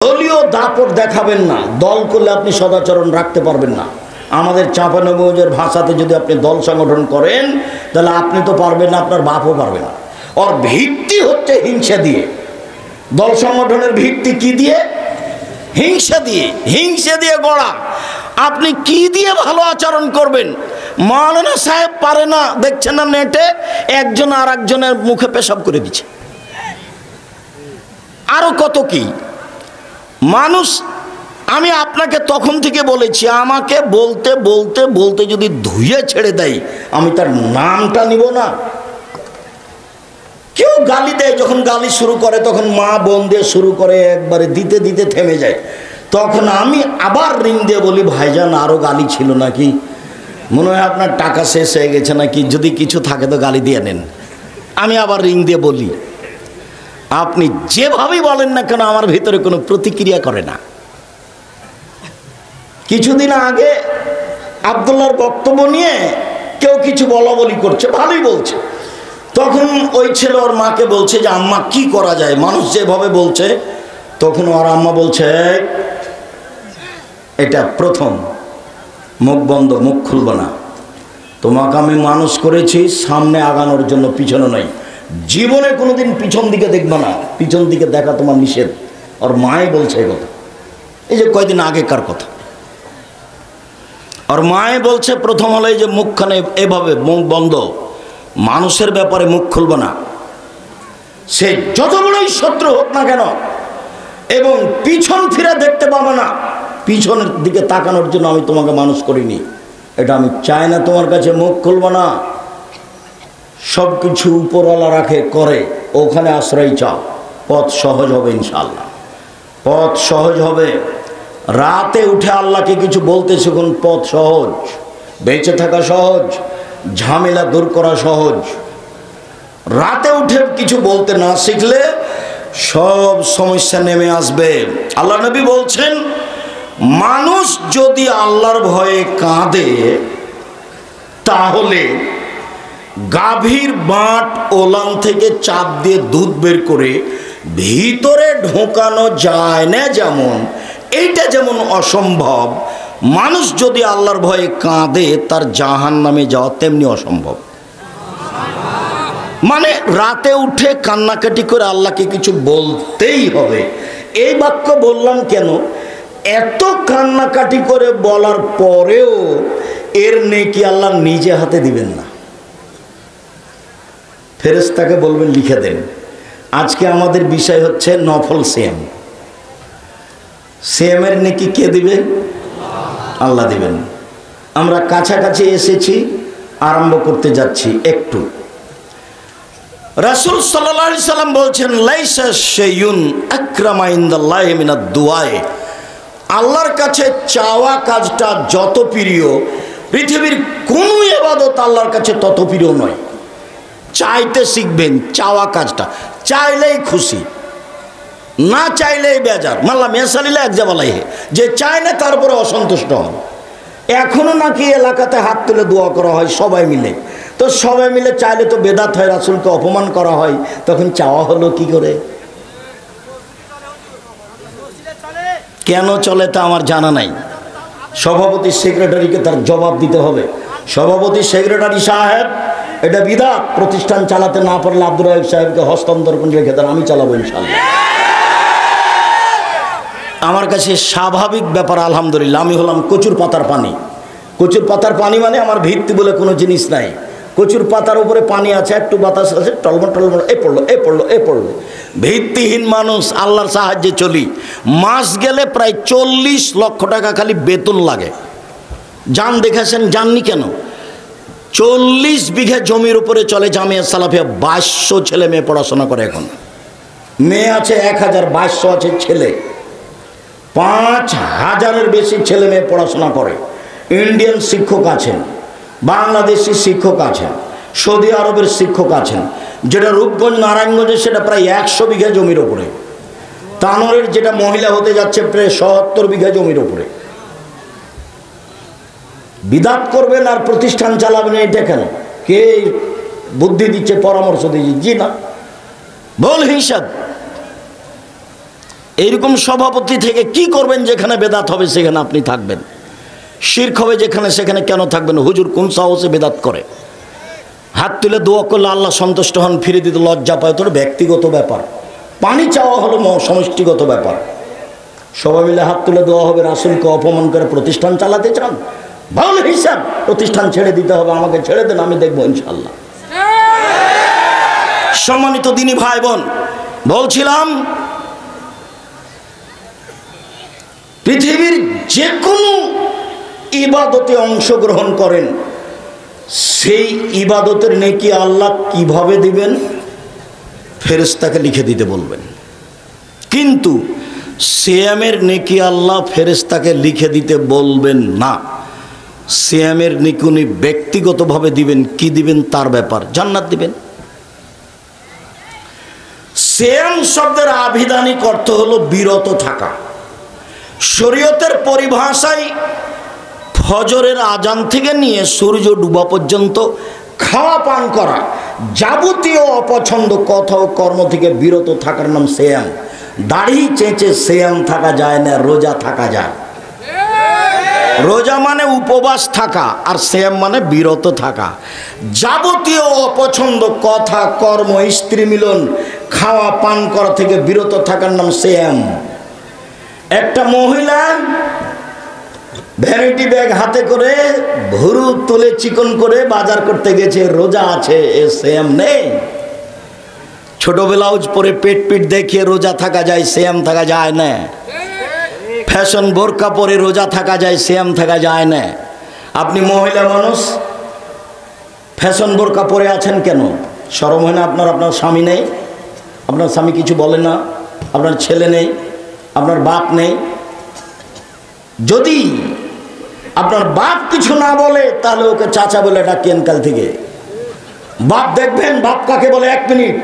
দলীয় দাপট দেখাবেন না। দল করলে আপনি সদাচরণ রাখতে পারবেন না। আমাদের চাঁপানবাবুদের ভাষাতে যদি আপনি দল সংগঠন করেন তাহলে আপনি তো পারবেন না, আপনার বাপও পারবে না। ওর ভিত্তি হচ্ছে হিংসা দিয়ে। দল সংগঠনের ভিত্তি কি দিয়ে? হিংসা দিয়ে। হিংসা দিয়ে গড়া। আপনি কি দিয়ে ভালো আচরণ করবেন? মাওলানা সাহেব পারে না, দেখছেন না নেটে একজন আর একজনের মুখে পেশাব করে দিচ্ছে। আরো কত কি মানুষ। আমি আপনাকে তখন থেকে বলেছি, আমাকে বলতে বলতে বলতে যদি ধুয়ে ছেড়ে দেয় আমি তার নামটা নিব না। কেউ গালি দেয়, যখন গালি শুরু করে তখন মা বোন দিয়ে শুরু করে, একবারে দিতে দিতে থেমে যায়। তখন আমি আবার রিং দিয়ে বলি, ভাইজান আরো গালি ছিল নাকি? মনে হয় আপনার টাকা শেষ হয়ে গেছে নাকি, যদি কিছু থাকে তো গালি দিয়ে নেন। আমি আবার রিং দিয়ে বলি, আপনি যেভাবেই বলেন না কেন আমার ভিতরে কোনো প্রতিক্রিয়া করে না। কিছুদিন আগে আব্দুল্লাহর বক্তব্য নিয়ে কেউ কিছু বলা বলি করছে, ভালোই বলছে। তখন ওই ছেলে ওর মাকে বলছে যে আম্মা কি করা যায়, মানুষ যেভাবে বলছে। তখন ওর আম্মা বলছে, এটা প্রথম, মুখ বন্ধ, মুখ খুলব না। তোমাকে আমি মানুষ করেছি সামনে আগানোর জন্য, পিছনে নয়। জীবনে কোনোদিন পিছন দিকে দেখবে না, পিছন দিকে দেখা তোমার নিষেধ। ওর মাই বলছে এই কথা, এই যে কয়দিন আগেকার কথা। আর মায়ে বলছে প্রথম হলো এই যে মুখখানে এভাবে মুখ বন্ধ, মানুষের ব্যাপারে মুখ খুলব না, সে যত বড়ই শত্রু হোক না কেন, এবং পিছন ফিরে দেখতে পাবে না। পিছনের দিকে তাকানোর জন্য আমি তোমাকে মানুষ করিনি, এটা আমি চাই না। তোমার কাছে মুখ খুলব না, সব কিছু উপরওয়ালা রাখে করে, ওখানে আশ্রয় চাও, পথ সহজ হবে ইনশাআল্লাহ, পথ সহজ হবে। রাতে উঠে আল্লাহকে কিছু বলতে শিখুন, পথ সহজ, বেঁচে থাকা সহজ, ঝামেলা দূর করা সহজ। রাতে উঠে কিছু বলতে না শিখলে সব সমস্যা নেমে আসবে। আল্লাহ নবী বলছেন, মানুষ যদি আল্লাহর ভয়ে কাঁদে তাহলে গাভীর বাঁট ওলান থেকে চাপ দিয়ে দুধ বের করে ভিতরে ঢোকানো যায় না, যেমন এইটা যেমন অসম্ভব, মানুষ যদি আল্লাহর ভয়ে কাঁদে তার জাহান্নামে যাওয়া তেমনি অসম্ভব। মানে রাতে উঠে কান্নাকাটি করে আল্লাহকে কিছু বলতেই হবে। এই বাক্য বললাম কেন? এত কান্নাকাটি করে বলার পরেও এর নেকি আল্লাহ নিজে হাতে দিবেন না, ফেরেশতাকে বলবেন লিখে দেন। আজকে আমাদের বিষয় হচ্ছে নফল সিয়াম। সিয়ামের নেকি কে দিবে? আল্লাহ দিবেন। আমরা কাছাকাছি এসেছি, আরম্ভ করতে যাচ্ছি একটু। রাসূল সাল্লাল্লাহু আলাইহি সাল্লাম বলছেন, লাইসা শাইউন আকরামা ইনদাল্লাহি মিনাদ দুআয়ে। আল্লাহর কাছে চাওয়া কাজটা যত প্রিয়, পৃথিবীর কোনো ইবাদত আল্লাহর কাছে তত প্রিয় নয়। চাইতে শিখবেন, চাওয়া কাজটা। চাইলেই খুশি, না চাইলেই বেজার। মাল্লা মেসালিলা এক জাবালাই, যে চায় না তারপরে অসন্তুষ্ট হন। এখনো নাকি এলাকাতে হাত তুলে দোয়া করা হয় সবাই মিলে। তো সবাই মিলে চাইলে তো বেদাত হয়, রাসূলকে অপমান করা হয়, তখন চাওয়া হলো কি করে? কেন চলে তা আমার জানা নাই। সভাপতি সেক্রেটারিকে তার জবাব দিতে হবে। সভাপতি সেক্রেটারি সাহেব, এটা বিদআত, প্রতিষ্ঠান চালাতে না পারলে আব্দুর রাহিব সাহেবকে হস্তান্তর করে রেখে দেন, আমি চালাবো ইনশাআল্লাহ। আমার কাছে স্বাভাবিক ব্যাপার আলহামদুলিল্লাহ। আমি হলাম কচুর পাতার পানি। কচুর পাতার পানি মানে আমার ভিত্তি বলে কোনো জিনিস নাই। কচুর পাতার উপরে পানি আছে, একটু বাতাস আছে, টলমল টলমল, এ পড়লো এ পড়লো এ পড়লো। ভিত্তিহীন মানুষ, আল্লাহর সাহায্যে চলি। মাস গেলে প্রায় 40 লক্ষ টাকা খালি বেতন লাগে। যান দেখেছেন, জাননি কেন? 40 বিঘা জমির উপরে চলে জামিয়া সালাফিয়া। 2200 ছেলে মেয়ে পড়াশোনা করে। এখন মেয়ে আছে 1000, 2200 আছে ছেলে। 5000-এর বেশি ছেলে মেয়ে পড়াশোনা করে। ইন্ডিয়ান শিক্ষক আছেন, বাংলাদেশি শিক্ষক আছেন, সৌদি আরবের শিক্ষক আছেন। যেটা রূপগঞ্জ নারায়ণগঞ্জে সেটা প্রায় 100 বিঘা জমির ওপরে। তানোরের যেটা মহিলা হতে যাচ্ছে প্রায় 77 বিঘা জমির ওপরে। বিদাত করবেন আর প্রতিষ্ঠান চালাবেন, এটা কেন? কে বুদ্ধি দিচ্ছে, পরামর্শ দিচ্ছে? জি না, বল হিসাব। এইরকম সভাপতি থেকে কি করবেন? যেখানে বেদাত হবে সেখানে আপনি থাকবেন, শিরক হবে যেখানে সেখানে কেন থাকবেন? হুজুর কোন সাহসে বেদাত করে? হাত তুলে দোয়া করলে আল্লাহ সন্তুষ্ট হন, ফিরে দিতে লজ্জা পায়, তোর ব্যক্তিগত ব্যাপার। পানি চাওয়া হলো সমষ্টিগত ব্যাপার। সবাই মিলে হাত তুলে দোয়া হবে। রাসূলকে অপমান করে প্রতিষ্ঠান চালাতে চান? ভালো হিসাব, প্রতিষ্ঠান ছেড়ে দিতে হবে। আমাকে ছেড়ে দেন, আমি দেখবো ইনশাল্লাহ। সম্মানিত দিনী ভাই বোন, বলছিলাম পৃথিবীর যে কোনো ইবাদতে অংশগ্রহণ করেন, সেই ইবাদতের নেকি আল্লাহ কিভাবে দিবেন? ফেরেশতাকে লিখে দিতে বলবেন। কিন্তু সিয়ামের নেকি আল্লাহ ফেরেশতাকে লিখে দিতে বলবেন না। সিয়ামের নেকি উনি ব্যক্তিগতভাবে দিবেন। কি দিবেন? তার ব্যাপার। জান্নাত দিবেন। সিয়াম শব্দের আভিধানিক অর্থ হলো বিরত থাকা। শরীয়তের পরিভাষায় ফজরের আজান থেকে নিয়ে সূর্য ডুবা পর্যন্ত খাওয়া পান করা, যাবতীয় অপছন্দ কথা ও কর্ম থেকে বিরত থাকার নাম সিয়াম। দাড়ি চেঁচে সিয়াম থাকা যায় না, রোজা থাকা যায়। রোজা মানে উপবাস থাকা, আর সিয়াম মানে বিরত থাকা। যাবতীয় অপছন্দ কথা কর্ম, স্ত্রী মিলন, খাওয়া পান করা থেকে বিরত থাকার নাম সিয়াম। একটা মহিলা ভ্যানিটি ব্যাগ হাতে করে ভুরু তুলে চিকন করে বাজার করতে গেছে, রোজা আছে, এ সিয়াম নেই। ছোট ব্লাউজ পরে পেট পিট দেখিয়ে রোজা থাকা যায়, সিয়াম থাকা যায় না। ফ্যাশন বোরকা পরে রোজা থাকা যায়, সিয়াম থাকা যায় না। আপনি মহিলা মানুষ, ফ্যাশন বোরকা পরে আছেন কেন? শরম হয় না আপনার? আপনার স্বামী নেই? আপনার স্বামী কিছু বলে না? আপনার ছেলে নেই? আপনার বাপ নেই? যদি আপনার বাপ কিছু না বলে তাহলে ওকে চাচা বলে ডাকেন কাল থেকে। বাপ দেখবেন বাপ কাকে বলে। 1 মিনিট,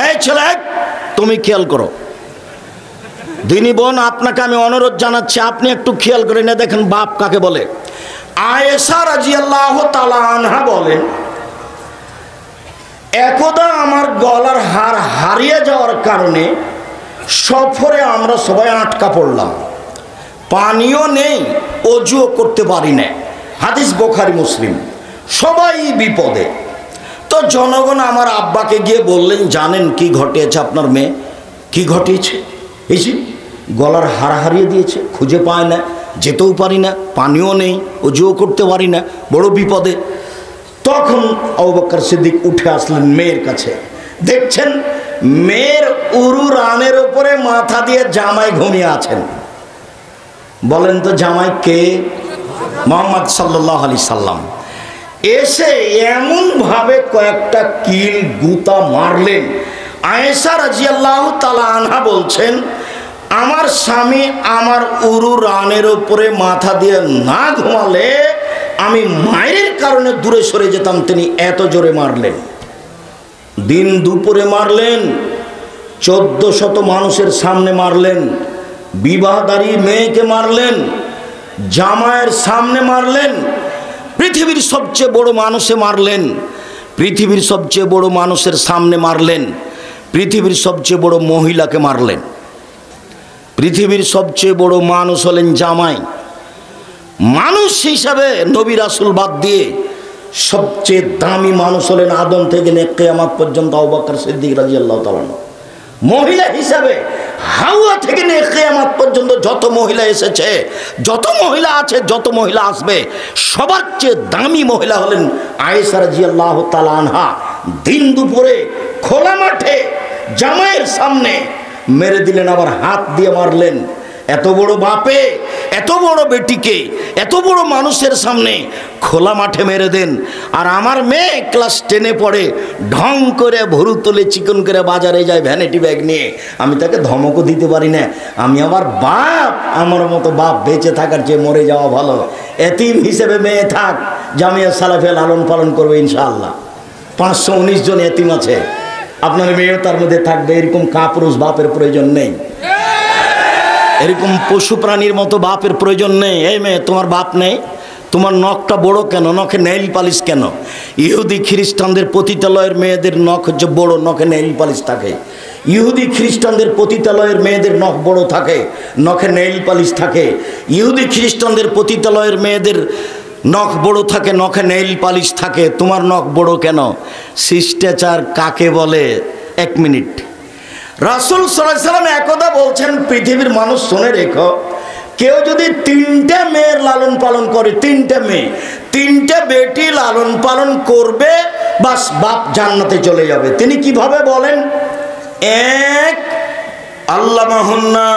এই ছেলে তুমি খেয়াল করো। দিনী বোন, আপনাকে আমি অনুরোধ জানাচ্ছি, আপনি একটু খেয়াল করে না, দেখেন বাপ কাকে বলে। আয়েশা রাদিয়াল্লাহু তাআলা আনহা বলেন, একদা আমার গলার হার হারিয়ে যাওয়ার কারণে সফরে আমরা সবাই আটকা পড়লাম। পানিও নেই, অজুও করতে পারি না। হাদিস বুখারী মুসলিম। সবাই বিপদে। তো জনগণ আমার আব্বাকে গিয়ে বললেন, জানেন কি ঘটেছে আপনার মেয়ে? কি ঘটেছে? এই যে গলার হার হারিয়ে দিয়েছে, খুঁজে পায় না, যেতেও পারি না, পানিও নেই, অজুও করতে পারি না, বড় বিপদে। তখন আবু বকর সিদ্দিক উঠে আসলেন মেয়ের কাছে। দেখছেন মেয়ের উরু রানের উপরে মাথা দিয়ে জামাই ঘুমিয়ে আছেন। বলেন তো জামাই কে? মুহাম্মদ সাল্লাল্লাহু আলাইহি সাল্লাম। এসে এমন ভাবে কয়েকটা কিল গুতা মারলেন। আয়েশা রাদিয়াল্লাহু তাআলা আনহা বলছেন, আমার স্বামী আমার উরু রানের উপরে মাথা দিয়ে না ঘুমালে আমি মায়ের কারণে দূরে সরে যেতাম, তিনি এত জোরে মারলেন। দিন দুপুরে মারলেন, 1400 মানুষের সামনে মারলেন, বিবাহদারী মেয়েকে মারলেন, জামাইয়ের সামনে মারলেন, পৃথিবীর সবচেয়ে বড় মানুষে মারলেন, পৃথিবীর সবচেয়ে বড় মানুষের সামনে মারলেন, পৃথিবীর সবচেয়ে বড় মহিলাকে মারলেন। পৃথিবীর সবচেয়ে বড় মানুষ হলেন জামাই। মানুষ হিসাবে নবী রাসূল বাদ দিয়ে সবচেয়ে দামি মানুষ হলেন আদম থেকে নিয়ে কিয়ামত পর্যন্ত আবু বকর সিদ্দিক রাদিয়াল্লাহু তাআলা। মহিলা হিসাবে হাওয়া থেকে নিয়ে কিয়ামত পর্যন্ত যত মহিলা এসেছে, যত মহিলা আছে, যত মহিলা আসবে, সবার চেয়ে দামি মহিলা হলেন আয়েশা রাদিয়াল্লাহু তাআলা আনহা। দিন দুপুরে খোলা মাঠে জামাইয়ের সামনে মেরে দিলেন, আবার হাত দিয়ে মারলেন। এত বড় বাপে এত বড় বেটিকে এত বড় মানুষের সামনে খোলা মাঠে মেরে দেন। আর আমার মেয়ে ক্লাস 10-এ পড়ে, ঢং করে ভুরু তুলে চিকন করে বাজারে যায় ভ্যানিটি ব্যাগ নিয়ে। আমি তাকে ধমকও দিতে পারি না। আমি আমার বাপ, আমার মতো বাপ বেঁচে থাকার চেয়ে মরে যাওয়া ভালো। এতিম হিসেবে মেয়ে থাক, জামিয়া সালাফিয়া লালন পালন করবে ইনশাআল্লাহ। 519 জন এতিম আছে, আপনার মেয়েও তার মধ্যে থাকবে। এরকম কাপুরুষ বাপের প্রয়োজন নেই, এরকম পশু প্রাণীর মতো বাপের প্রয়োজন নেই। এই মেয়ে, তোমার বাপ নেই? তোমার নখটা বড় কেন? নখে নেইল পালিশ কেন? ইহুদি খ্রিস্টানদের পতিতালয়ের মেয়েদের নখ হচ্ছে বড়, নখে নেইল পালিশ থাকে। ইহুদি খ্রিস্টানদের পতিতালয়ের মেয়েদের নখ বড় থাকে, নখে নেইল পালিশ থাকে। ইহুদি খ্রিস্টানদের পতিতালয়ের মেয়েদের নখ বড় থাকে, নখে নেইল পালিশ থাকে। তোমার নখ বড় কেন? শিষ্টাচার কাকে বলে? 1 মিনিট। রাসূল সাল্লাল্লাহু আলাইহি সাল্লাম একদা বলছেন, পৃথিবীর মানুষ শুনে রেখো, কেউ যদি 3টে মেয়ের লালন পালন করে, 3টে মেয়ে, 3টে বেটি লালন পালন করবে, বাস বাপ জান্নাতে চলে যাবে। তিনি কিভাবে বলেন? 1, আল্লামাহুন্না,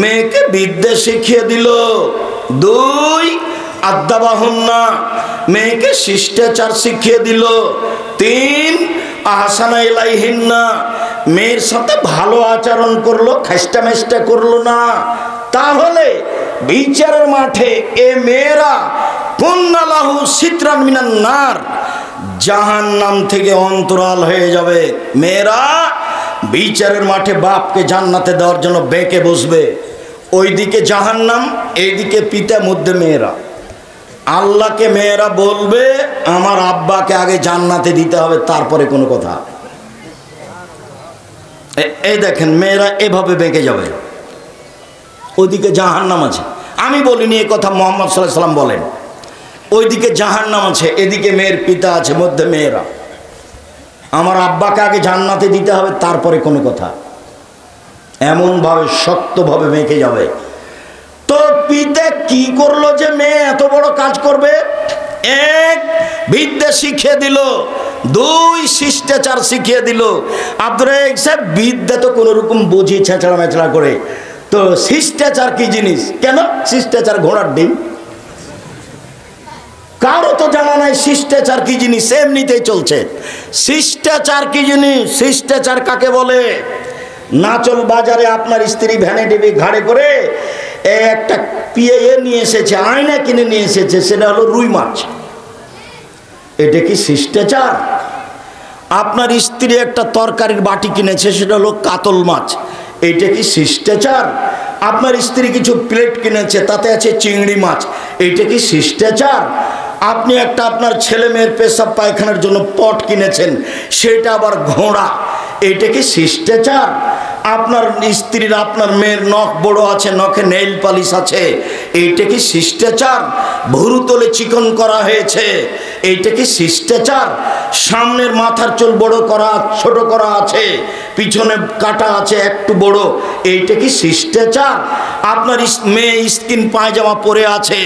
মেয়েকে বিদ্যা শিখিয়ে দিল। 2, আদাবাহুন্না, মেয়েকে শিষ্টাচার শিখিয়ে দিল। 3, আহসানা ইলাইহিন্না, মেয়ের সাথে ভালো আচরণ করলো, খাস্টা মেস্টা করলো না। তাহলে বিচারের মাঠে এ মেয়েরা কুন্না লাহু সিতরান মিনান নার, জাহান্নাম থেকে অন্তরাল হয়ে যাবে। মেয়েরা বিচারের মাঠে বাপকে জান্নাতে দেওয়ার জন্য বেঁকে বসবে। ওইদিকে জাহান্নাম, এইদিকে পিতা, মধ্যে মেয়েরা। আল্লাহকে মেয়েরা বলবে, আমার আব্বাকে আগে জান্নাতে দিতে হবে, তারপরে কোনো কথা। এই দেখেন, মেয়েরা এভাবে বেঁকে যাবে। ওইদিকে জাহান্নাম আছে, আমি বলিনি, এ কথা মুহাম্মদ সাল্লাল্লাহু আলাইহি সাল্লাম বলেন। ওইদিকে জাহান্নাম আছে, এদিকে মেয়ের পিতা আছে, মধ্যে মেয়েরা। আমার আব্বাকে আগে জান্নাতে দিতে হবে, তারপরে কোনো কথা। এমনভাবে শক্তভাবে বেঁকে যাবে। তো পিতা কি করলো যে মেয়ে এত বড় কাজ করবে? 1, বিদ্যা শিখিয়ে দিল। 2, শিষ্টাচার শিখিয়ে দিল। আব্দুর রাজ্জাক সাহেব বিদ্যা তো কোনো রকম বুঝি ছেঁচড়া মেচড়া করে, তো শিষ্টাচার কি জিনিস? কেন শিষ্টাচার? ঘোড়ার ডিম। কারো তো জানা নাই শিষ্টাচার কি জিনিস, এমনিতেই চলছে। শিষ্টাচার কি জিনিস? শিষ্টাচার কাকে বলে? নাচল বাজারে আপনার স্ত্রী ভ্যানে টিভি ঘাড়ে করে একটা পিয়ে নিয়ে এসেছে, আয়না কিনে নিয়ে এসেছে, সেটা হলো রুই মাছ। এটা কি শিষ্টাচার? আপনার স্ত্রী একটা তরকারির বাটি কিনেছে, সেটা হলো কাতল মাছ। এইটা কি শিষ্টাচার? আপনার স্ত্রী কিছু প্লেট কিনেছে, তাতে আছে চিংড়ি মাছ। এইটা কি শিষ্টাচার? আপনি একটা আপনার ছেলে মেয়ের পেশাব পায়খানার জন্য পট কিনেছেন, সেটা আবার ঘোড়া। এইটা কি শিষ্টাচার? আপনার স্ত্রীর, আপনার মেয়ের নখ বড় আছে, নখে নেইল পালিশ আছে, এইটা কি শিষ্টাচার? ভুরু তলে চিকন করা হয়েছে, এইটা কি শিষ্টাচার? সামনের মাথার চুল বড় করা, ছোট করা আছে, পিছনে কাটা আছে একটু বড়, এইটা কি শিষ্টাচার? আপনার মেয়ে স্কিন পায়জামা পরে আছে,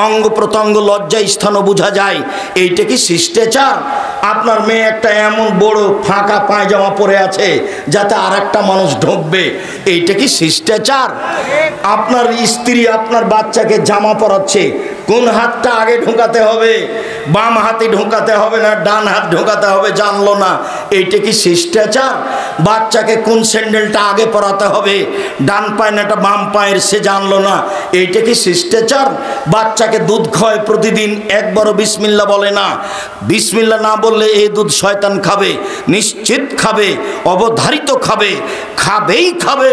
অঙ্গ প্রত্যঙ্গ লজ্জা স্থানও বোঝা যায়, এইটা কি শিষ্টাচার? আপনার মেয়ে একটা এমন বড় ফাঁকা পায়জামা পরে আছে যাতে আর একটা মানুষ ঢুকবে, এইটা কি শিষ্টাচার? আপনার স্ত্রী আপনার বাচ্চাকে জামা পরাচ্ছে, কোন হাতটা আগে ঢোকাতে হবে, বাম হাতে ঢোকাতে হবে না ডান হাত ঢোকাতে হবে জানলো না, এইটা কি শিষ্টাচার? বাচ্চাকে কোন স্যান্ডেলটা আগে পরাতে হবে, ডান পায়ে না বাম পায়ের, সে জানলো না, এইটা কি শিষ্টাচার? বাচ্চাকে দুধ খাওয়ায় প্রতিদিন, একবারও বিসমিল্লাহ বলে না। বিসমিল্লাহ না বললে এই দুধ শয়তান খাবে, নিশ্চিত খাবে, অবধারিত খাবে, খাবেই খাবে।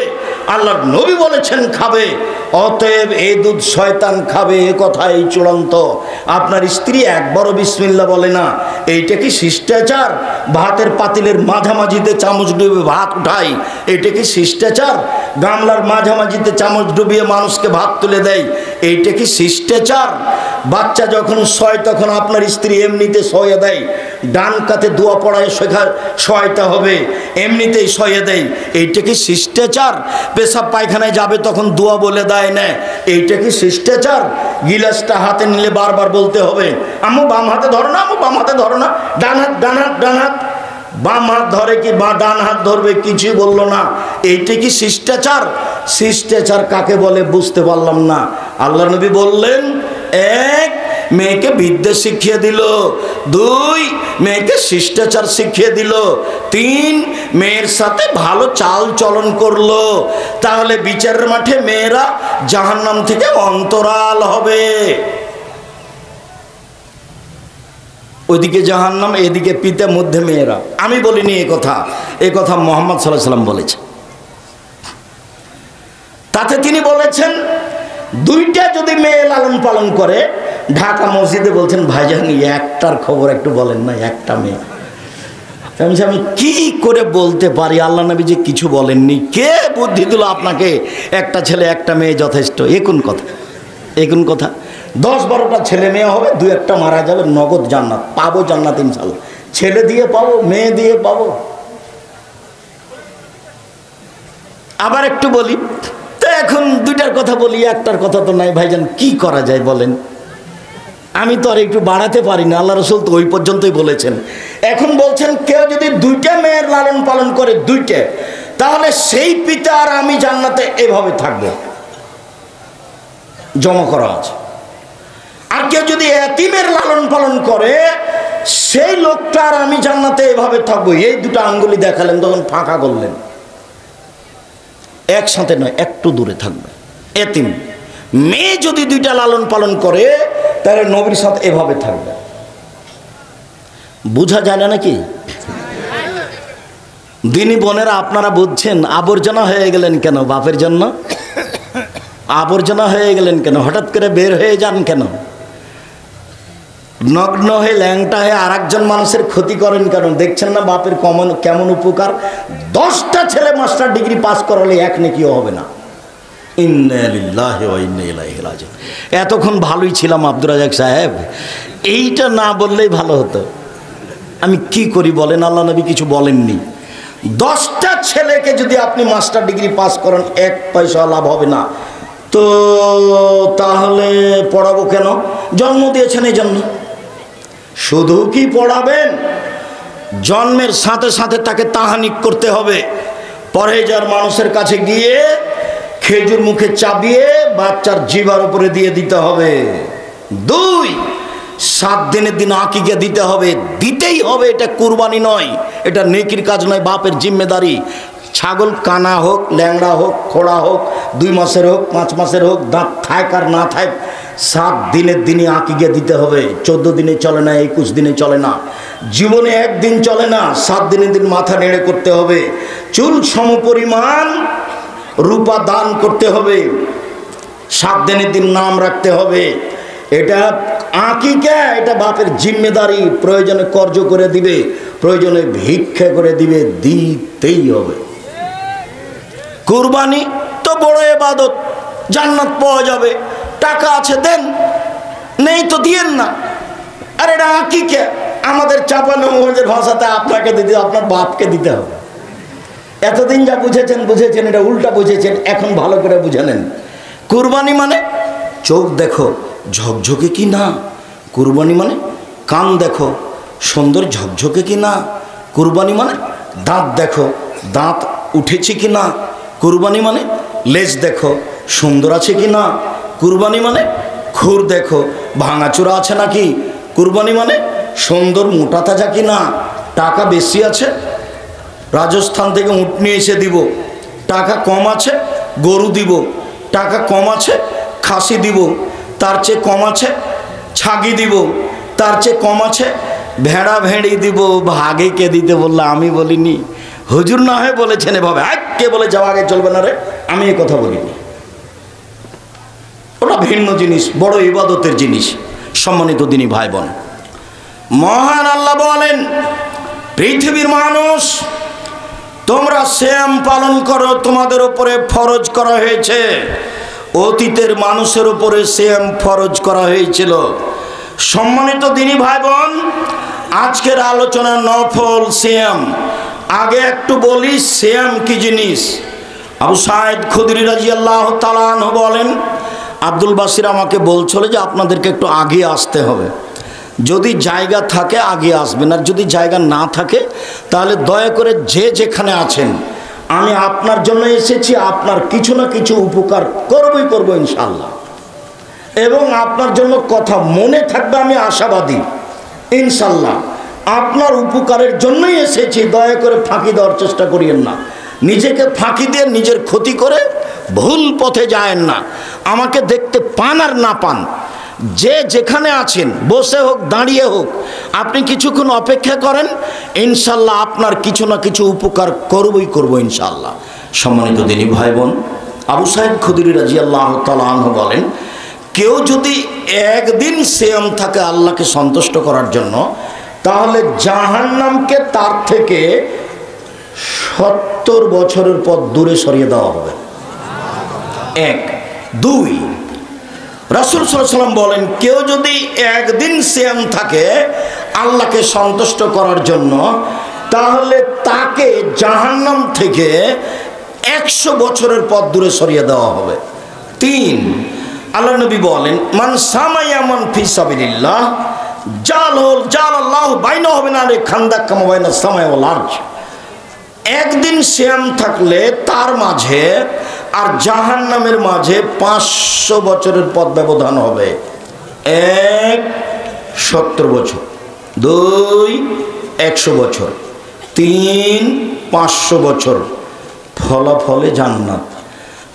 আল্লাহর নবী বলেছেন খাবে, অতএব এই দুধ শয়তান খাবে, এ কথাই চূড়ান্ত। আপনার স্ত্রী একবারও বিসমিল্লাহ বলে না, এইটা কি শিষ্টাচার? ভাতের পাতিলের মাঝামাঝিতে চামচ ডুবিয়ে ভাত উঠাই, এটা কি শিষ্টাচার? গামলার মাঝামাঝিতে চামচ ডুবিয়ে মানুষকে ভাত তুলে দেয়, এইটা কি শিষ্টাচার? বাচ্চা যখন শয় তখন আপনার স্ত্রী এমনিতে শয়ে দেয়, ডান কাতে দোয়া পড়ায় শয়টা হবে, এমনিতেই শয়ে দেয়, এইটা কি শিষ্টাচার? পেশাব পায়খানায় যাবে তখন দোয়া বলে দেয় না, এইটা কি শিষ্টাচার? গিলাসটা হাতে নিলে বারবার বলতে হবে, আম্মু বাম হাতে ধরো না, আম্মু বাম হাতে ধরো না, ডান হাত ডান হাত ডান হাত। বাম হাত ধরে কি বা ডান হাত ধরবে, কিছুই বললো না, এইটা কি শিষ্টাচার? শিষ্টাচার কাকে বলে বুঝতে পারলাম না। আল্লাহ নবী বললেন, 1, মেয়েকে বিদ্যা শিখিয়ে দিল। 2, মেয়েকে শিষ্টাচার শিখিয়ে দিল। 3, মেয়ের সাথে ভালো চাল চলন করলো। তাহলে বিচারের মাঠে মেয়েরা জাহান্নাম থেকে অন্তরাল হবে। ওইদিকে জাহান্নাম, এদিকে পিতা, মধ্যে মেয়েরা। আমি বলিনি এ কথা, এ কথা মুহাম্মদ সাল্লাল্লাহু আলাইহি সাল্লাম বলেছেন। তাতে তিনি বলেছেন, 2টা যদি মেয়ে লালন পালন করে, ঢাকা মসজিদে বলছেন ভাইজান একটার খবর একটু বলেন না, একটা মেয়ে। আমি কি করে বলতে পারি? আল্লাহ নবী যে কিছু বলেননি, কে বুদ্ধি দিল আপনাকে একটা ছেলে একটা মেয়ে যথেষ্ট? কোন কথা 10-12টা ছেলে মেয়ে হবে, 2-1টা মারা যাবে, নগদ জান্নাত পাবো, জান্নাত ইনশাআল্লাহ। ছেলে দিয়ে পাবো, মেয়ে দিয়ে পাবো। আবার একটু বলি তো, এখন 2টার কথা বলি, একটার কথা তো নাই ভাইজান, কি করা যায় বলেন? আমি তো আর একটু বাড়াতে পারি না, আল্লাহ রসুল তো ওই পর্যন্তই বলেছেন। এখন বলছেন কেউ যদি 2টা মেয়ের লালন পালন করে, 2টে, তাহলে সেই পিতা আর আমি জান্নাতে এভাবে থাকবো, জমা করা আছে। আর কেউ যদি এতিমের লালন পালন করে, সেই লোকটা আর আমি জান্নাতে এভাবে থাকবো। এই 2টা আঙ্গুলি দেখালেন, তখন ফাঁকা করলেন, একসাথে নয়, একটু দূরে থাকবে। এতিম মেয়ে যদি 2টা লালন পালন করে, তাহলে নবীর সাথে এভাবে থাকবে। বুঝা যায় না নাকি? দিনী বোনেরা, আপনারা বুঝছেন? আবর্জনা হয়ে গেলেন কেন বাপের জন্য? আবর্জনা হয়ে গেলেন কেন? হঠাৎ করে বের হয়ে যান কেন? নগ্ন হয়ে ল্যাংটা হয়ে আর একজন মানুষের ক্ষতি করেন কেন? দেখছেন না বাপের কেমন উপকার? 10টা ছেলে মাস্টার ডিগ্রি পাস করালে 1 নেকিও হবে না। ইন্না লিল্লাহি ওয়া ইন্না ইলাইহি রাজিউন। এতক্ষণ ভালোই ছিলাম আব্দুর রাজ্জাক সাহেব, এইটা না বললেই ভালো হতো। আমি কি করি বলেন? আল্লাহ নবী কিছু বলেননি। 10টা ছেলেকে যদি আপনি মাস্টার ডিগ্রি পাস করেন, 1 পয়সা লাভ হবে না। তো তাহলে পড়াবো কেন? জন্ম দিয়েছেন এই জন্য। শুধু কি পড়াবেন? জন্মের সাথে সাথে তাকে তাহানিক করতে হবে। পরহেজার মানুষের কাছে গিয়ে খেজুর মুখে চাবিয়ে বাচ্চার জিভার উপরে দিয়ে দিতে হবে। 2, 7 দিনের দিন আকিকা দিতে হবে, দিতেই হবে। এটা কুরবানি নয়, এটা নেকির কাজ নয়, বাপের জিম্মেদারি। ছাগল কানা হোক, ল্যাংড়া হোক, খোড়া হোক, 2 মাসের হোক, 5 মাসের হোক, দাঁত থাক আর না থাক, 7 দিনের দিনে আকিকা দিতে হবে। 14 দিনে চলে না, 21 দিনে চলে না, জীবনে 1 দিন চলে না। 7 দিনের দিন মাথা নেড়ে করতে হবে। চুল সমপরিমাণ রূপা দান করতে হবে। 7 দিনের দিন নাম রাখতে হবে। এটা আকিকা, এটা বাপের জিম্মেদারি। প্রয়োজনে কর্জ করে দিবে, প্রয়োজনে ভিক্ষা করে দিবে, দিতেই হবে। কুরবানি তো বড় ইবাদত, জান্নাত পাওয়া যাবে। টাকা আছে দেন, নেই তো দিয়েন না। আর এটা আকিকা, আমাদের চাঁপাইনবাবগঞ্জের ভাষাতে আপনাকে দিতে, আপনার বাপকে দিতে হবে। এতদিন যা বুঝেছেন, এটা উল্টা বুঝেছেন, এখন ভালো করে বুঝে নেন। কুরবানি মানে চোখ দেখো ঝকঝকে কি না, কুরবানি মানে কান দেখো সুন্দর ঝকঝকে কি না, কুরবানি মানে দাঁত দেখো দাঁত উঠেছে কি না, কুরবানি মানে লেজ দেখো সুন্দর আছে কি না, কুরবানি মানে খুর দেখো ভাঙাচোরা আছে নাকি, কুরবানি মানে সুন্দর মোটা তাজা কি না, টাকা বেশি আছে রাজস্থান থেকে উট নিয়ে এসে দিব, টাকা কম আছে গরু দিব, টাকা কম আছে খাসি দিব, তার চেয়ে কম আছে ছাগি দিব, তার চেয়ে কম আছে ভেড়া ভেড়ি দিব। ভাগে কে দিতে বললো? আমি বলিনি, হুজুর না হয় বলেছেন এভাবে। কে বলে যাওয়া আগে চলবে না রে? আমি এ কথা বলিনি। ওটা ভিন্ন জিনিস, বড় ইবাদতের জিনিস। সম্মানিত দিনী ভাই বোন, মহান আল্লাহ বলেন, পৃথিবীর মানুষ তোমরা সিয়াম পালন করো, তোমাদের উপরে ফরজ করা হয়েছে। অতীতের মানুষের উপরে সিয়াম ফরজ করা হয়েছিল। সম্মানিত দিনী ভাই বোন, আজকের আলোচনা নফল সিয়াম। আগে একটু বলি সিয়াম কি জিনিস। আবু সাঈদ খুদরি রাদিয়াল্লাহু তাআলা আনহু বলেন, আব্দুল বাসির আমাকে বলছিল যে আপনাদেরকে একটু আগে আসতে হবে, যদি জায়গা থাকে আগে আসবেন, আর যদি জায়গা না থাকে তাহলে দয়া করে যে যেখানে আছেন, আমি আপনার জন্য এসেছি, আপনার কিছু না কিছু উপকার করব ইনশাআল্লাহ, এবং আপনার জন্য কথা মনে থাকবে, আমি আশাবাদী ইনশাআল্লাহ। আপনার উপকারের জন্যই এসেছি, দয়া করে ফাঁকি দেওয়ার চেষ্টা করিয়েন না, নিজেকে ফাঁকি দিয়ে নিজের ক্ষতি করে ভুল পথে যায়েন না। আমাকে দেখতে পান আর না পান, যে যেখানে আছেন বসে হোক দাঁড়িয়ে হোক, আপনি কিছুক্ষণ অপেক্ষা করেন, ইনশাল্লাহ আপনার কিছু না কিছু উপকার করব ইনশাল্লাহ। সম্মানিত দিনী ভাই বোন, আবু সাঈদ খুদরি রাদিয়াল্লাহু তাআলা আনহু বলেন, কেউ যদি একদিন সিয়াম থাকে আল্লাহকে সন্তুষ্ট করার জন্য, তাহলে জাহান্নামকে তার থেকে 70 বছরের পর দূরে সরিয়ে দেওয়া হবে। 1 2 রাসূল সাল্লাল্লাহু আলাইহি ওয়াসাল্লাম বলেন, কেউ যদি একদিন সিয়াম থাকে আল্লাহকে সন্তুষ্ট করার জন্য, তাহলে তাকে জাহান্নাম থেকে 100 বছরের পর দূরে সরিয়ে দেওয়া হবে। 3 আল্লাহ নবী বলেন, মান সামায়ামান ফি সাবিলিল্লাহ জালাল্লাহু বাইনাহু ওয়া বাইনা খান্দাক কামা বাইনা সামাই ওয়াল আরজ। একদিন সিয়াম থাকলে তার মাঝে আর জাহান্নামের মাঝে 500 বছরের পথ ব্যবধান হবে। 1 70 বছর, 2 100 বছর, 3 500 বছর, ফলাফলে জান্নাত।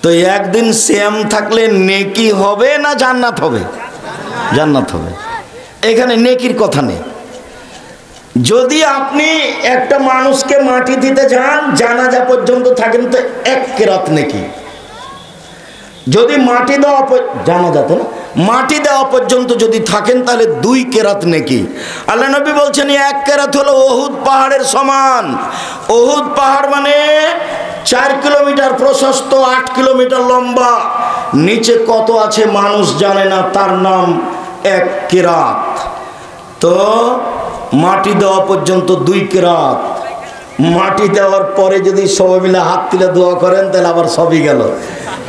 তো একদিন সিয়াম থাকলে নেকি হবে না জান্নাত হবে? জান্নাত হবে। এখানে নেকির কথা নেই। যদি আপনি একটা মানুষকে মাটি দিতে যান, জানাজা পর্যন্ত থাকেন, তো 1 কেরাত নেকি। যদি মাটি দেওয়া জানাজাতে না, মাটি দেওয়া পর্যন্ত যদি থাকেন তাহলে 2 কেরাত নেকি। আল্লাহ নবী বলছেন 1 কেরাত হলো উহুদ পাহাড়ের সমান। উহুদ পাহাড় মানে 4 কিলোমিটার প্রশস্ত, 8 কিলোমিটার লম্বা, নিচে কত আছে মানুষ জানে না, তার নাম 1 কেরাত। তো মাটি দেওয়া পর্যন্ত 2 কেরাত। মাটি দেওয়ার পরে যদি সবাই মিলে হাত তুলে দোয়া করেন তাহলে আবার সবই গেল।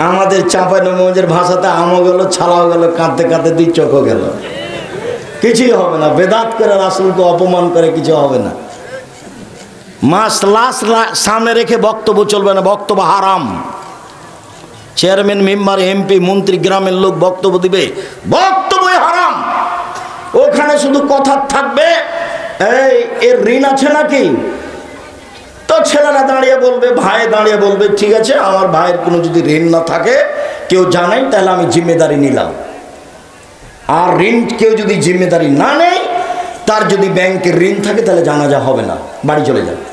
আমাদের চাঁপাইনবাবগঞ্জের ভাষাতে আমও গেল, ছালাও গেল, কাঁদতে কাঁদতে 2 চোখও গেল। কিছুই হবে না। বেদাত করে রাসূলকে অপমান করে কিছু হবে না। লাশ সামনে রেখে বক্তব্য চলবে না, বক্তব্য হারাম। চেয়ারম্যান, মেম্বার, এমপি, মন্ত্রী, গ্রামের লোক বক্তব্য দিবে, বক্তব্যই হারাম। ওখানে শুধু কথা থাকবে, এর ঋণ আছে নাকি? তো ছেলেরা দাঁড়িয়ে বলবে, ভাই দাঁড়িয়ে বলবে, ঠিক আছে আমার ভাইয়ের কোনো যদি ঋণ না থাকে কেউ জানাই, তাহলে আমি জিম্মেদারি নিলাম। আর ঋণ কেউ যদি জিম্মেদারি না নেয়, তার যদি ব্যাংকের ঋণ থাকে তাহলে জানাজা হবে না, বাড়ি চলে যাবে।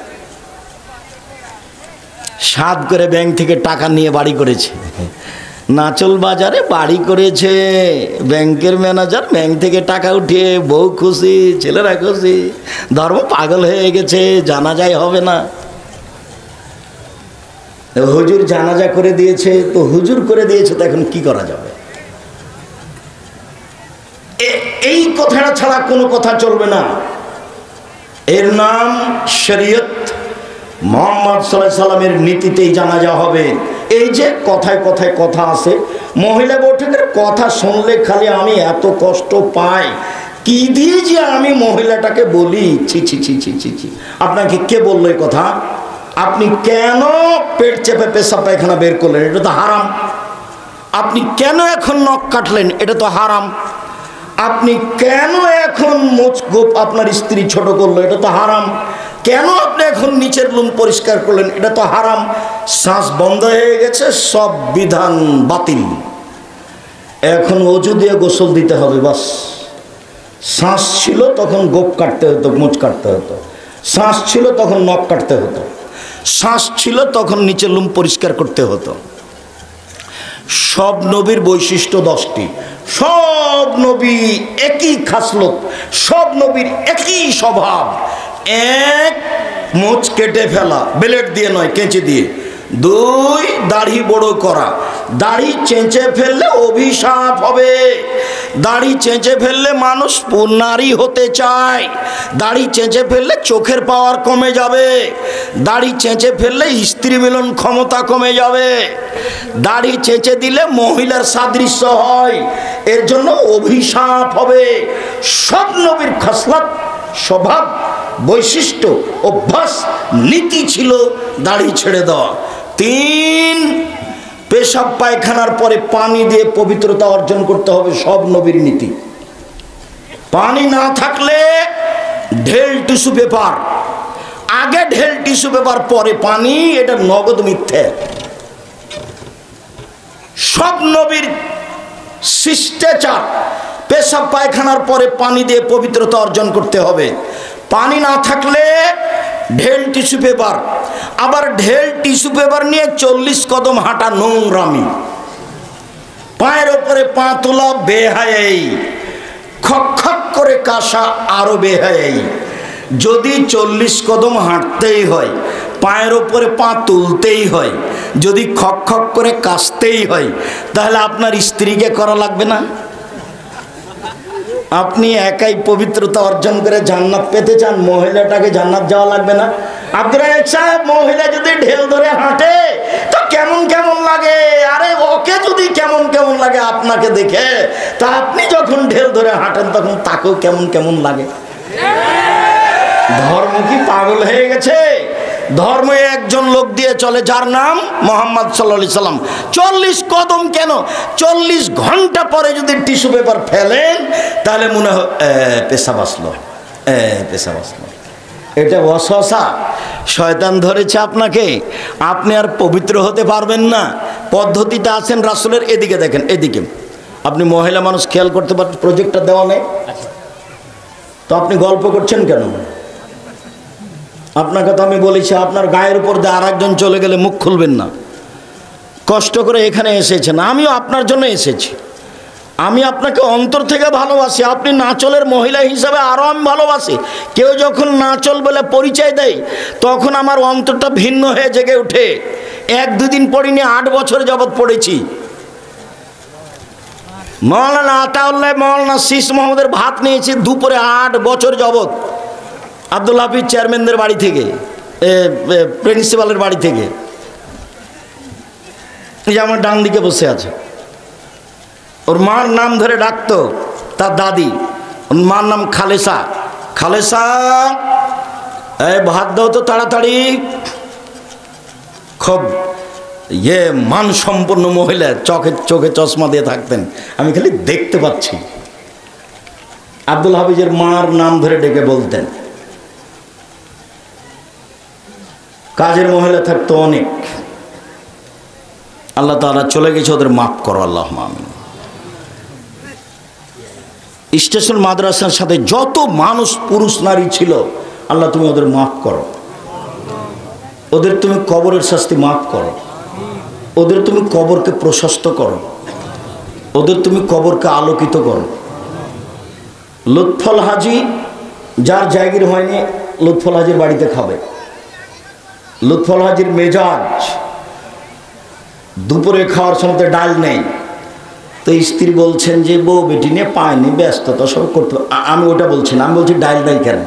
সাদ করে ব্যাংক থেকে টাকা নিয়ে বাড়ি করেছে, নাচল বাজারে বাড়ি করেছে, ব্যাংকের ম্যানেজার ব্যাংক থেকে টাকা উঠিয়ে বউ খুশি, ছেলেরা খুশি, ধর্ম পাগল হয়ে গেছে, জানাজাই হবে না। হুজুর জানাজা করে দিয়েছে, তো হুজুর করে দিয়েছে, তো এখন কি করা যাবে? এই কথাটা ছাড়া কোনো কথা চলবে না। এর নাম শরীয়ত। মুহাম্মদ সাল্লাল্লাহু আলাইহি সাল্লামের নীতিতেই জানাজা হবে। এই যে কথায় কথায় কথা আছে, মহিলা বৈঠকের কথা শুনলে খালি আমি এত কষ্ট পাই, কি দিয়ে যে আমি মহিলাটাকে বলি, ছি ছি ছি ছি ছি ছি। আপনাকে কে বললো এই কথা? আপনি কেন পেট চেপে পেশাব পায়খানা বের করলেন? এটা তো হারাম। আপনি কেন এখন নখ কাটলেন? এটা তো হারাম। আপনি কেন এখন মুচগোপ আপনার স্ত্রী ছোট করলো? এটা তো হারাম। কেন আপনি এখন নিচের লুম পরিষ্কার করলেন? এটা তো হারাম। শ্বাস বন্ধ হয়ে গেছে, সব বিধান বাতিল। এখন অজু দিয়ে গোসল দিতে হবে, বাস। শ্বাস ছিল তখন গোপ কাটতে হতো, মুচ কাটতে হতো। শ্বাস ছিল তখন নখ কাটতে হতো। শ্বাস ছিল তখন নিচের লুম পরিষ্কার করতে হতো। সব নবীর বৈশিষ্ট্য 10টি। সব নবী একই খাসলত, সব নবীর একই স্বভাব। 1 মুচ কেটে ফেলা, ব্লেড দিয়ে নয়, কেঁচি দিয়ে। 2 দাড়ি বড় করা। দাড়ি চেঁচে ফেললে অভিশাপ হবে। দাড়ি চেঁচে ফেললে মানুষ নারী হতে চায়। দাড়ি চেঁচে ফেললে চোখের পাওয়ার কমে যাবে। দাড়ি চেঁচে ফেললে স্ত্রী মিলন ক্ষমতা কমে যাবে। দাড়ি চেঁচে দিলে মহিলার সাদৃশ্য হয়, এর জন্য অভিশাপ হবে। সব নবীর খাসলত, স্বভাব, বৈশিষ্ট্য, অভ্যাস, নীতি ছিল দাড়ি ছেড়ে দেওয়া। 3 পেশাব পায়খানার পরে পানি দিয়ে পবিত্রতা অর্জন করতে হবে, সব নবীর নীতি। পানি না থাকলে ঢেল টিস্যু পেপার, আগে ঢেল টিস্যু পেপার পরে পানি, এটা নগদ মিথ্যে। সব নবীর শিষ্টাচার, পেশাব পায়খানার পরে পানি দিয়ে পবিত্রতা অর্জন করতে হবে। পানি না থাকলে ঢেল টিস্যু পেপার, আবার ঢেল টিস্যু পেপার নিয়ে 40 কদম হাঁটা নোংরামি। পায়ের ওপরে পা তোলা বেহায়াই, খক খক করে কাশা আরো বেহায়াই। যদি 40 কদম হাঁটতেই হয়, পায়ের ওপরে পা তুলতেই হয়, যদি খক খক করে কাশতেই হয়, তাহলে আপনার স্ত্রীকে করা লাগবে না? আপনি একাই পবিত্রতা অর্জন করে জান্নাত পেতে চান, মহিলাটাকে জান্নাত যাওয়া লাগবে না? আব্দুর রাজ্জাক সাহেব, মহিলা যদি ঢেল ধরে হাঁটে তো কেমন কেমন লাগে? আরে ওকে যদি কেমন কেমন লাগে আপনাকে দেখে, তা আপনি যখন ঢেল ধরে হাঁটেন তখন তাকেও কেমন কেমন লাগে? ধর্ম কি পাগল হয়ে গেছে? ধর্ম একজন লোক দিয়ে চলে যার নাম মোহাম্মদ সাল্লাল্লাহু আলাইহি সাল্লাম। 40 কদম কেন, 40 ঘন্টা পরে যদি টিস্যু পেপার ফেলেন তাহলে মনে হয় পেশাব আসলো, পেশাব আসলো। এটা ওয়াসওয়াসা, শয়তান ধরেছে আপনাকে, আপনি আর পবিত্র হতে পারবেন না। পদ্ধতিটা আছেন রাসূলের। এদিকে দেখেন, এদিকে আপনি মহিলা মানুষ খেয়াল করতে পারছেন, প্রজেক্টটা দেওয়া নেই তো আপনি গল্প করছেন কেন? আপনাকে তো আমি বলেছি আপনার গায়ের উপর দিয়ে আর একজন চলে গেলে মুখ খুলবেন না। কষ্ট করে এখানে এসেছেন, আমিও আপনার জন্য এসেছি। আমি আপনাকে অন্তর থেকে ভালোবাসি, আপনি নাচলের মহিলা হিসাবে আরও আমি ভালোবাসি। কেউ যখন নাচল বলে পরিচয় দেয় তখন আমার অন্তরটা ভিন্ন হয়ে জেগে ওঠে। 1-2 দিন পড়িনি, 8 বছর যাবৎ পড়েছি। মৌলানা আতাউল্লাহ, মৌলানা শীষ মোহাম্মদের ভাত নিয়েছি দুপুরে 8 বছর যাবৎ, আব্দুল হাফিজ চেয়ারম্যানদের বাড়ি থেকে, প্রিন্সিপালের বাড়ি থেকে। এই যে আমার ডান দিকে বসে আছে, ওর মার নাম ধরে ডাকতো তার দাদি, ওর মার নাম খালেসা। খালেসা, এই ভাত দাও তো তাড়াতাড়ি। খুব মানসম্পন্ন মহিলা, চোখে চশমা দিয়ে থাকতেন, আমি খালি দেখতে পাচ্ছি। আব্দুল হাফিজের মার নাম ধরে ডেকে বলতেন। কাজের মহিলা থাকতো অনেক, আল্লাহ তাআলা চলে গেছে, ওদের মাফ করো আল্লাহ আমিন। স্টেশন মাদ্রাসার সাথে যত মানুষ পুরুষ নারী ছিল, আল্লাহ তুমি ওদের মাফ করো, ওদের তুমি কবরের শাস্তি মাফ করো, ওদের তুমি কবরকে প্রশস্ত করো, ওদের তুমি কবরকে আলোকিত করো। লুৎফল হাজি, যার জায়গির হয়নি লুৎফল হাজির বাড়িতে খাবে। লুৎফল হাজির মেজাজ, দুপুরে খাওয়ার সময় ডাল নেই, তো স্ত্রী বলছেন যে বউ বেটি নিয়ে পায়নি, ব্যস্ততা সব করতে। আমি ওটা বলছি না, আমি বলছি ডাল নাই কেন?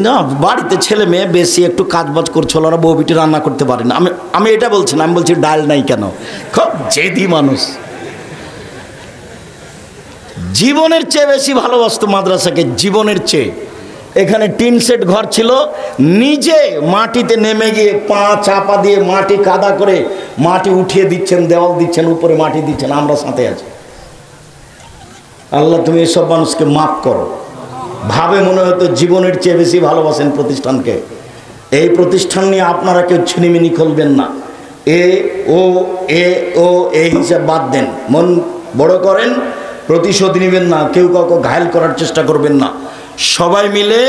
না, বাড়িতে ছেলে মেয়ে বেশি, একটু কাজবাজ করছিল, ওরা বউ বেটি রান্না করতে পারে না। আমি এটা বলছি না, আমি বলছি ডাল নাই কেন। খুব জেদি মানুষ, জীবনের চেয়ে বেশি ভালোবাসতো মাদ্রাসাকে, জীবনের চেয়ে। এখানে টিন সেট ঘর ছিল, নিজে মাটিতে নেমে গিয়ে পা চাপা দিয়ে মাটি কাদা করে মাটি উঠিয়ে দিচ্ছেন, দেওয়াল দিচ্ছেন, উপরে মাটি দিচ্ছেন, আমরা সাথে আছি। আল্লাহ তুমি এসব মানুষকে মাফ করো। ভাবে মনে হতো জীবনের চেয়ে বেশি ভালোবাসেন প্রতিষ্ঠানকে। এই প্রতিষ্ঠান নিয়ে আপনারা কেউ ছিনিমিনি খুলবেন না। এই হিসাব বাদ দেন, মন বড় করেন, প্রতিশোধ নেবেন না, কেউ কাউকে ঘায়েল করার চেষ্টা করবেন না। সবাই মিলে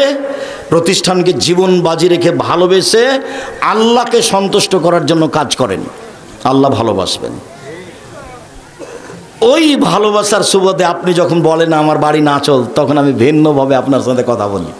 প্রতিষ্ঠানকে জীবন বাজি রেখে ভালোবেসে আল্লাহকে সন্তুষ্ট করার জন্য কাজ করেন, আল্লাহ ভালোবাসবেন। ওই ভালোবাসার সুবাদে আপনি যখন বলেন আমার বাড়ি নাচল, তখন আমি ভিন্নভাবে আপনার সাথে কথা বলি।